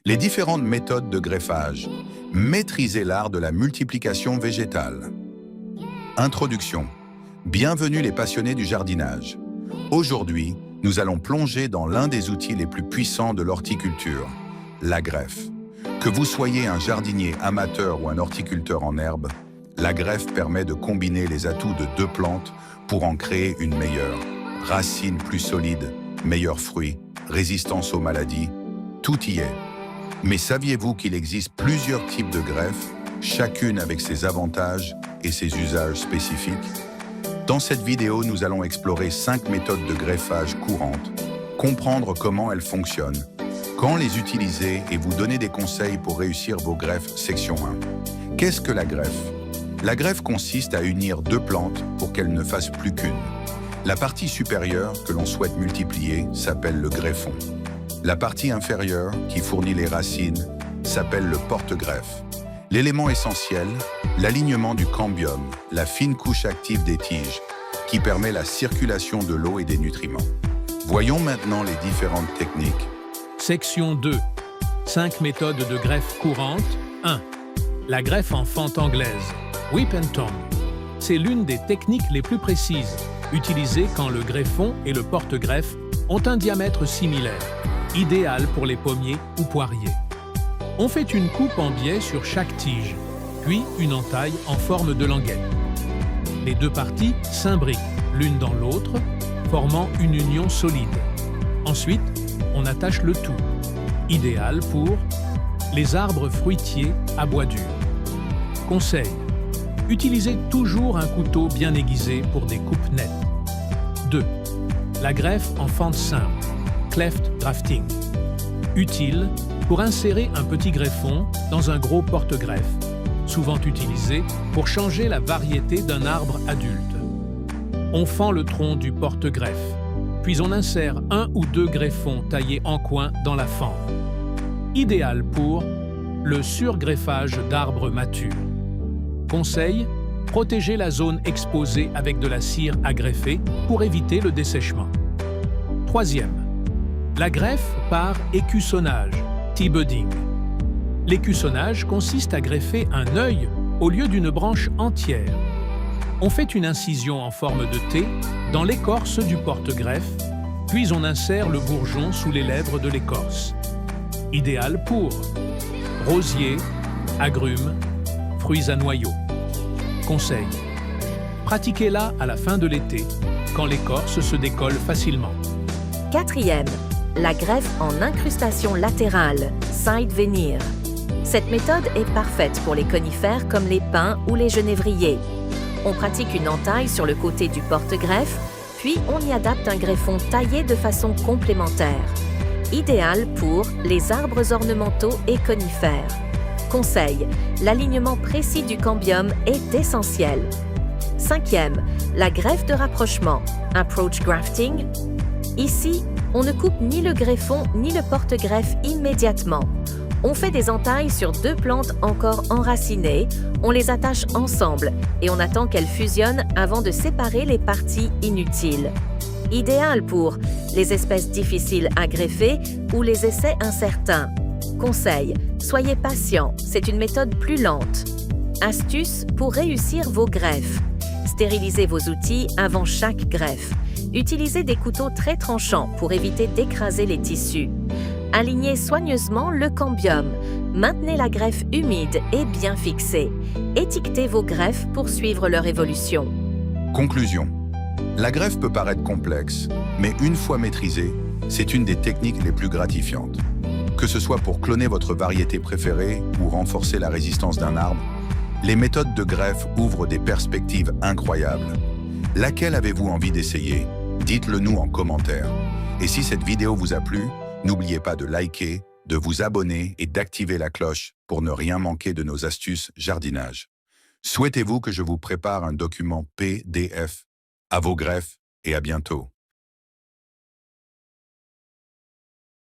Les différentes méthodes de greffage. Maîtrisez l'art de la multiplication végétale. Introduction. Bienvenue les passionnés du jardinage. Aujourd'hui, nous allons plonger dans l'un des outils les plus puissants de l'horticulture, la greffe. Que vous soyez un jardinier amateur ou un horticulteur en herbe, la greffe permet de combiner les atouts de deux plantes pour en créer une meilleure. Racines plus solides, meilleurs fruits, résistance aux maladies, tout y est. Mais saviez-vous qu'il existe plusieurs types de greffes, chacune avec ses avantages et ses usages spécifiques? Dans cette vidéo, nous allons explorer 5 méthodes de greffage courantes, comprendre comment elles fonctionnent, quand les utiliser et vous donner des conseils pour réussir vos greffes section 1. Qu'est-ce que la greffe? La greffe consiste à unir deux plantes pour qu'elles ne fassent plus qu'une. La partie supérieure que l'on souhaite multiplier s'appelle le greffon. La partie inférieure, qui fournit les racines, s'appelle le porte-greffe. L'élément essentiel, l'alignement du cambium, la fine couche active des tiges, qui permet la circulation de l'eau et des nutriments. Voyons maintenant les différentes techniques. Section 2. 5 méthodes de greffe courantes. 1. La greffe en fente anglaise. Whip and tongue. C'est l'une des techniques les plus précises, utilisée quand le greffon et le porte-greffe ont un diamètre similaire, idéal pour les pommiers ou poiriers. On fait une coupe en biais sur chaque tige, puis une entaille en forme de languette. Les deux parties s'imbriquent l'une dans l'autre, formant une union solide. Ensuite, on attache le tout, idéal pour les arbres fruitiers à bois dur. Conseil: utilisez toujours un couteau bien aiguisé pour des coupes nettes. 2. La greffe en fente simple, cleft grafting. Utile pour insérer un petit greffon dans un gros porte-greffe, souvent utilisé pour changer la variété d'un arbre adulte. On fend le tronc du porte-greffe, puis on insère un ou deux greffons taillés en coin dans la fente. Idéal pour le surgreffage d'arbres matures. Conseil: protégez la zone exposée avec de la cire à greffer pour éviter le dessèchement. 3. La greffe par écussonnage, T-budding. L'écussonnage consiste à greffer un œil au lieu d'une branche entière. On fait une incision en forme de T dans l'écorce du porte-greffe, puis on insère le bourgeon sous les lèvres de l'écorce. Idéal pour rosiers, agrumes, fruits à noyaux. Conseil: pratiquez-la à la fin de l'été, quand l'écorce se décolle facilement. 4. La greffe en incrustation latérale, side veneer. Cette méthode est parfaite pour les conifères comme les pins ou les genévriers. On pratique une entaille sur le côté du porte-greffe, puis on y adapte un greffon taillé de façon complémentaire. Idéal pour les arbres ornementaux et conifères. Conseil: l'alignement précis du cambium est essentiel. 5. La greffe de rapprochement, approach grafting. Ici, on ne coupe ni le greffon ni le porte-greffe immédiatement. On fait des entailles sur deux plantes encore enracinées, on les attache ensemble et on attend qu'elles fusionnent avant de séparer les parties inutiles. Idéal pour les espèces difficiles à greffer ou les essais incertains. Conseil: soyez patient, c'est une méthode plus lente. Astuce pour réussir vos greffes. Stérilisez vos outils avant chaque greffe. Utilisez des couteaux très tranchants pour éviter d'écraser les tissus. Alignez soigneusement le cambium. Maintenez la greffe humide et bien fixée. Étiquetez vos greffes pour suivre leur évolution. Conclusion. La greffe peut paraître complexe, mais une fois maîtrisée, c'est une des techniques les plus gratifiantes. Que ce soit pour cloner votre variété préférée ou renforcer la résistance d'un arbre, les méthodes de greffe ouvrent des perspectives incroyables. Laquelle avez-vous envie d'essayer? Dites-le nous en commentaire. Et si cette vidéo vous a plu, n'oubliez pas de liker, de vous abonner et d'activer la cloche pour ne rien manquer de nos astuces jardinage. Souhaitez-vous que je vous prépare un document PDF? À vos greffes et à bientôt.